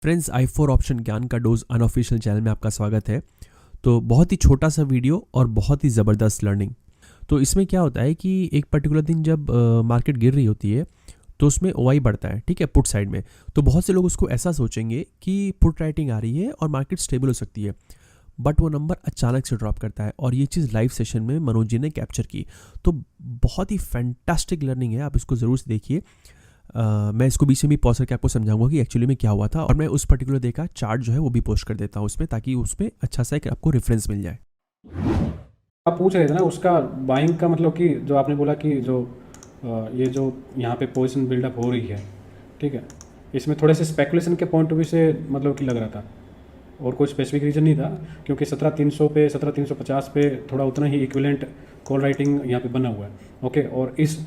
Friends, i4 option ज्ञान का dose unofficial channel में आपका स्वागत है। तो बहुत ही छोटा सा वीडियो और बहुत ही ज़बरदस्त लर्निंग। तो इसमें क्या होता है कि एक पर्टिकुलर दिन जब मार्केट गिर रही होती है तो उसमें ओआई बढ़ता है, ठीक है, पुट साइड में। तो बहुत से लोग उसको ऐसा सोचेंगे कि पुट राइटिंग आ रही है और मार्केट स्टेबल हो सकती है, बट वो नंबर अचानक से ड्रॉप करता है और ये चीज़ लाइव सेशन में मनोज जी ने कैप्चर की। तो बहुत ही फैंटास्टिक लर्निंग है, आप इसको ज़रूर से देखिए। मैं इसको बीच में भी पॉज करके आपको समझाऊंगा कि एक्चुअली में क्या हुआ था, और मैं उस पर्टिकुलर डे का चार्ट जो है वो भी पोस्ट कर देता हूँ उसमें, ताकि उसमें अच्छा सा एक आपको रेफरेंस मिल जाए। आप पूछ रहे थे ना उसका बाइंग का मतलब कि जो आपने बोला कि जो ये जो यहाँ पे पोजीशन बिल्डअप हो रही है, ठीक है, इसमें थोड़े से स्पेकुलेशन के पॉइंट ऑफ व्यू से मतलब कि लग रहा था, और कोई स्पेसिफिक रीज़न नहीं था, क्योंकि 17,300 पे 17,350 पे थोड़ा उतना ही इक्विवेलेंट कॉल राइटिंग यहाँ पे बना हुआ है। ओके, और इस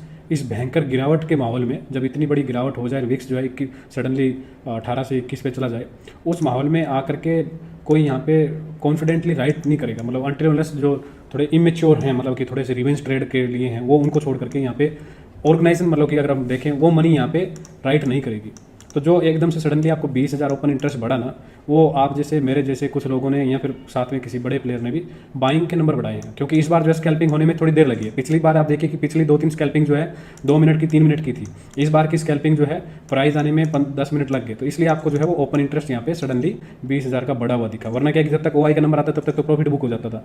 भयंकर गिरावट के माहौल में जब इतनी बड़ी गिरावट हो जाए, विक्स जो है सडनली 18 से 21 पे चला जाए, उस माहौल में आकर के कोई यहाँ पे कॉन्फिडेंटली राइट नहीं करेगा, मतलब अनटिल अनलेस जो थोड़े इमेच्योर हैं, मतलब कि थोड़े से रिवेंज ट्रेड के लिए हैं, वो उनको छोड़ करके यहाँ पे ऑर्गेनाइजेशन, मतलब कि अगर हम देखें वो मनी यहाँ पे राइट नहीं करेगी। तो जो एकदम से सडनली आपको 20,000 ओपन इंटरेस्ट बढ़ा ना, वो आप जैसे मेरे जैसे कुछ लोगों ने या फिर साथ में किसी बड़े प्लेयर ने भी बाइंग के नंबर बढ़ाए हैं, क्योंकि इस बार जो है स्कैल्पिंग होने में थोड़ी देर लगी है। पिछली बार आप देखिए कि पिछली 2-3 स्कैल्पिंग जो है 2 मिनट की 3 मिनट की थी, इस बार की स्कैल्पिंग जो है प्राइस आने में 10 मिनट लग गए। तो इसलिए आपको जो है वो ओपन इंटरेस्ट यहाँ पे सडनली 20,000 का बढ़ा हुआ दिखा, वरना क्या कि जब तक ओआई का नंबर आता तब तक तो प्रॉफिट बुक हो जाता था,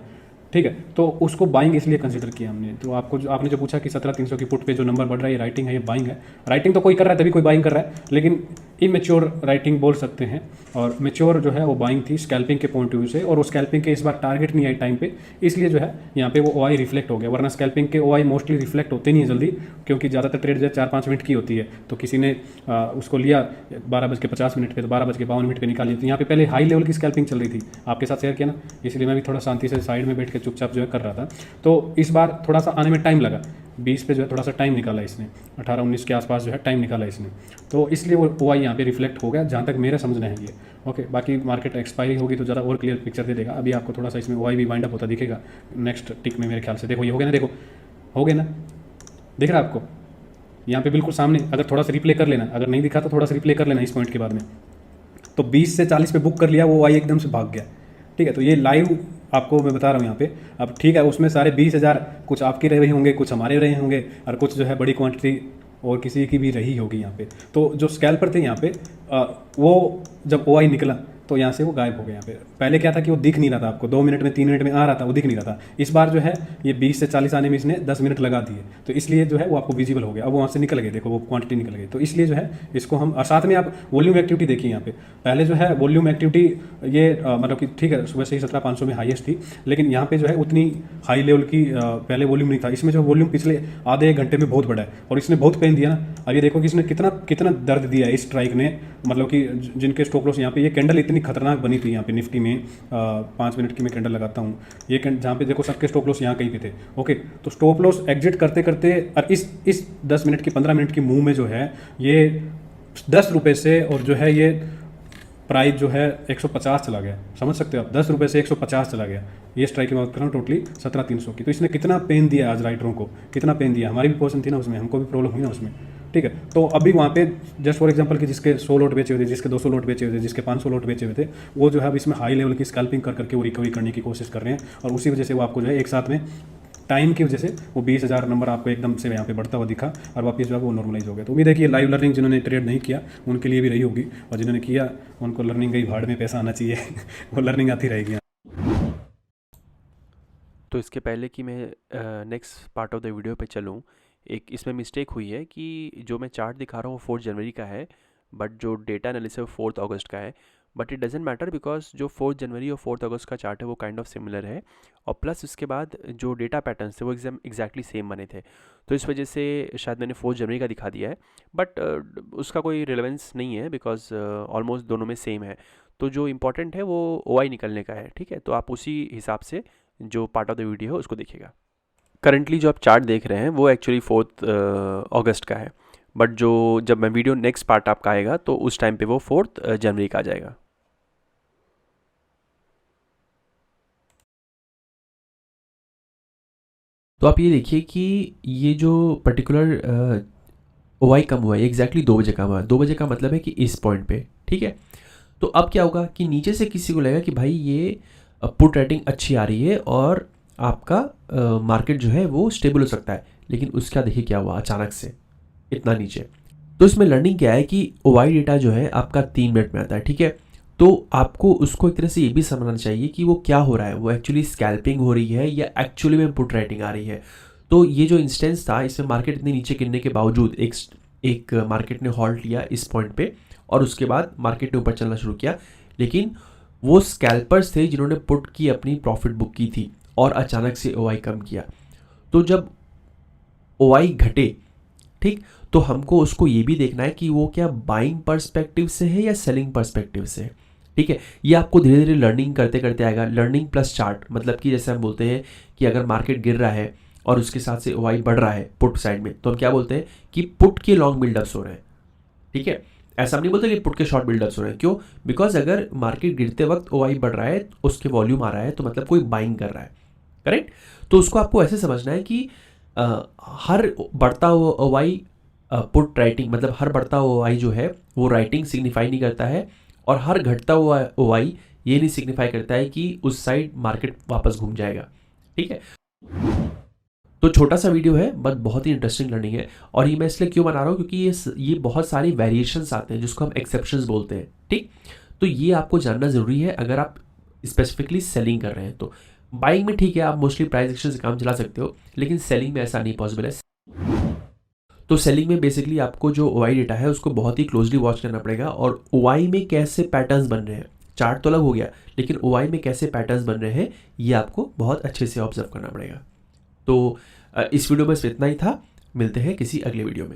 ठीक है। तो उसको बाइंग इसलिए कंसीडर किया हमने। तो आपने जो पूछा कि 17,300 की पुट पे जो नंबर बढ़ रहा है ये राइटिंग है, ये बाइंग है। राइटिंग तो कोई कर रहा है तभी कोई बाइंग कर रहा है, लेकिन इमेच्योर राइटिंग बोल सकते हैं, और मेच्योर जो है वो बाइंग थी स्कैल्पिंग के पॉइंट ऑफ व्यू से, और वो स्कैल्पिंग के इस बार टारगेट नहीं आई टाइम पे, इसलिए जो है यहाँ पे वो ओआई रिफ्लेक्ट हो गया। वरना स्कैल्पिंग के ओआई मोस्टली रिफ्लेक्ट होते नहीं है जल्दी, क्योंकि ज़्यादातर ट्रेड जो है 4-5 मिनट की होती है। तो किसी ने उसको लिया 12:50 पे, तो 12:52 पे निकाली। तो यहाँ पे पहले हाई लेवल की स्कैल्पिंग चल रही थी, आपके साथ शेयर किया ना, इसलिए मैं भी थोड़ा शांति से साइड में बैठ के चुपचाप जो है कर रहा था। तो इस बार थोड़ा सा आने में टाइम लगा, 20 पे जो है थोड़ा सा टाइम निकाला इसने, 18-19 के आसपास जो है टाइम निकाला इसने, तो इसलिए वो ओआई यहाँ पे रिफ्लेक्ट हो गया, जहाँ तक मेरा समझना है ये। ओके, बाकी मार्केट एक्सपायरी होगी तो ज़रा और क्लियर पिक्चर दे देगा। अभी आपको थोड़ा सा इसमें ओआई भी वाइंड अप होता दिखेगा नेक्स्ट टिक में मेरे ख्याल से। देखो ये हो गया ना, देखो हो गया ना, दिख रहा है आपको यहाँ पे बिल्कुल सामने। अगर थोड़ा सा रिप्ले कर लेना, अगर नहीं दिखा तो थोड़ा सा रिप्ले कर लेना इस पॉइंट के बाद में। तो 20 से 40 पे बुक कर लिया, वो ओआई एकदम से भाग गया, ठीक है। तो ये लाइव आपको मैं बता रहा हूँ यहाँ पे। अब ठीक है, उसमें सारे 20,000 कुछ आपके रहे होंगे, कुछ हमारे रहे होंगे, और कुछ जो है बड़ी क्वांटिटी और किसी की भी रही होगी यहाँ पे। तो जो स्कैल्पर थे यहाँ पे वो जब ओआई निकला तो यहाँ से वो गायब हो गया। यहाँ पे पहले क्या था कि वो दिख नहीं रहा था आपको, 2 मिनट में 3 मिनट में आ रहा था, वो दिख नहीं रहा था। इस बार जो है ये 20 से 40 आने में इसने 10 मिनट लगा दिए, तो इसलिए जो है वो आपको विजिबल हो गया। अब वहाँ से निकल गए, देखो वो क्वांटिटी निकल गई। तो इसलिए जो है इसको हम, और साथ में आप वॉल्यूम एक्टिविटी देखिए यहाँ पे। पहले जो है वॉल्यूम एक्टिविटी ये मतलब कि ठीक है सुबह से ही 17,500 में हाईएस्ट थी, लेकिन यहाँ पे जो है उतनी हाई लेवल की पहले वॉल्यूम नहीं था। इसमें जो वॉल्यूम पिछले आधे 1 घंटे में बहुत बढ़ा है, और इसने बहुत पेन दिया ना। अब ये देखो कि इसने कितना कितना दर्द दिया है इस स्ट्राइक ने, मतलब कि जिनके स्टॉप लॉस यहाँ पे, ये कैंडल इतनी खतरनाक बनी थी यहाँ पे निफ्टी में। 5 मिनट की मैं कैंडल लगाता हूँ, ये जहाँ पे देखो सबके स्टॉप लॉस यहाँ कहीं पे थे। ओके, तो स्टॉप लॉस एग्जिट करते करते, और इस 10 मिनट की 15 मिनट की मूव में जो है ये 10 रुपये से, और जो है ये प्राइस जो है 150 चला गया, समझ सकते हो आप, 10 रुपये से 150 चला गया। ये स्ट्राइक की बात कर रहा हूँ टोटली 17,300 की। तो इसने कितना पेन दिया आज राइटरों को, कितना पेन दिया। हमारी भी पोजीशन थी ना उसमें, हमको भी प्रॉब्लम हुई ना उसमें, ठीक है। तो अभी वहाँ पे जस्ट फॉर एग्जांपल कि जिसके 100 लॉट बेचे हुए थे, जिसके 200 लॉट बेचे हुए थे, जिसके 500 लॉट बेचे हुए थे, वो जो है अब इसमें हाई लेवल की स्कैल्पिंग कर करके वो रिकवरी करने की कोशिश कर रहे हैं, और उसी वजह से वो आपको जो है एक साथ में टाइम की वजह से वो 20,000 नंबर आपको एकदम से यहाँ पे बढ़ता हुआ दिखा, और वापस जो है वो नॉर्मलाइज हो गया। तो उम्मीद है कि ये लाइव लर्निंग जिन्होंने ट्रेड नहीं किया उनके लिए भी रही होगी, और जिन्होंने किया उनको लर्निंग गई भाड़ में, पैसा आना चाहिए वो लर्निंग आती रहेगी। तो इसके पहले कि मैं next part of the video पे चलूँ, एक इसमें मिस्टेक हुई है कि जो मैं चार्ट दिखा रहा हूँ वो 4 जनवरी का है, बट जो डेटा एनालिसिस है वो 4 अगस्त का है। But it doesn't matter, because जो 4 जनवरी और 4 अगस्त का चार्ट है वो काइंड ऑफ सिमिलर है, और प्लस उसके बाद जो डेटा पैटर्न्स थे वो एग्जैक्टली सेम बने थे। तो इस वजह से शायद मैंने 4 जनवरी का दिखा दिया है, बट उसका कोई रिलेवेंस नहीं है, बिकॉज ऑलमोस्ट दोनों में सेम है। तो जो इम्पोर्टेंट है वो ओआई निकलने का है, ठीक है। तो आप उसी हिसाब से जो पार्ट ऑफ द वीडियो है उसको देखिएगा। करंटली जो आप चार्ट देख रहे हैं वो एक्चुअली 4 अगस्त का है, बट जो जब मैं वीडियो नेक्स्ट पार्ट आपका आएगा तो उस टाइम पे वो 4 जनवरी का आ जाएगा। तो आप ये देखिए कि ये जो पर्टिकुलर ओवाई कम हुआ है एग्जैक्टली 2 बजे कम हुआ है। 2 बजे का मतलब है कि इस पॉइंट पे, ठीक है। तो अब क्या होगा कि नीचे से किसी को लगेगा कि भाई ये पुट रेटिंग अच्छी आ रही है और आपका मार्केट जो है वो स्टेबल हो सकता है, लेकिन उसका देखिए क्या हुआ अचानक से इतना नीचे। तो इसमें लर्निंग क्या है कि ओवाई डेटा जो है आपका 3 मिनट में आता है, ठीक है। तो आपको उसको एक तरह से ये भी समझना चाहिए कि वो क्या हो रहा है, वो एक्चुअली स्कैल्पिंग हो रही है या एक्चुअली में पुट राइटिंग आ रही है। तो ये जो इंस्टेंस था इसमें मार्केट इतने नीचे गिरने के बावजूद एक मार्केट ने हॉल्ट लिया इस पॉइंट पे और उसके बाद मार्केट ने ऊपर चलना शुरू किया, लेकिन वो स्कैल्पर्स थे जिन्होंने पुट की अपनी प्रॉफिट बुक की थी और अचानक से ओआई कम किया। तो जब ओआई घटे, ठीक, तो हमको उसको ये भी देखना है कि वो क्या बाइंग पर्सपेक्टिव से है या सेलिंग पर्सपेक्टिव से है, ठीक है। ये आपको धीरे धीरे लर्निंग करते करते आएगा। लर्निंग प्लस चार्ट मतलब कि जैसे हम बोलते हैं कि अगर मार्केट गिर रहा है और उसके साथ से ओआई बढ़ रहा है पुट साइड में, तो हम क्या बोलते हैं कि पुट के लॉन्ग बिल्डअप्स हो रहे हैं, ठीक है। ऐसा हम नहीं बोलते कि पुट के शॉर्ट बिल्डअप्स हो रहे हैं। क्यों? बिकॉज अगर मार्केट गिरते वक्त ओआई बढ़ रहा है, उसके वॉल्यूम आ रहा है, तो मतलब कोई बाइंग कर रहा है, करेक्ट। तो उसको आपको ऐसे समझना है कि हर बढ़ता हुआ ओआई पुट राइटिंग मतलब हर बढ़ता हुआ ओआई जो है वो राइटिंग सिग्निफाई नहीं करता है, और हर घटता हुआ ओआई ये नहीं सिग्निफाई करता है कि उस साइड मार्केट वापस घूम जाएगा, ठीक है। तो छोटा सा वीडियो है बट बहुत ही इंटरेस्टिंग लर्निंग है, और ये मैं इसलिए क्यों बना रहा हूँ क्योंकि ये बहुत सारी वेरिएशंस आते हैं जिसको हम एक्सेप्शंस बोलते हैं, ठीक। तो ये आपको जानना ज़रूरी है अगर आप स्पेसिफिकली सेलिंग कर रहे हैं। तो बाइंग में ठीक है, आप मोस्टली प्राइस एक्शन से काम चला सकते हो, लेकिन सेलिंग में ऐसा नहीं पॉसिबल है। तो सेलिंग में बेसिकली आपको जो ओआई डेटा है उसको बहुत ही क्लोजली वॉच करना पड़ेगा, और ओआई में कैसे पैटर्न्स बन रहे हैं, चार्ट तो अलग हो गया, लेकिन ओआई में कैसे पैटर्न्स बन रहे हैं ये आपको बहुत अच्छे से ऑब्जर्व करना पड़ेगा। तो इस वीडियो में सिर्फ इतना ही था, मिलते हैं किसी अगले वीडियो में।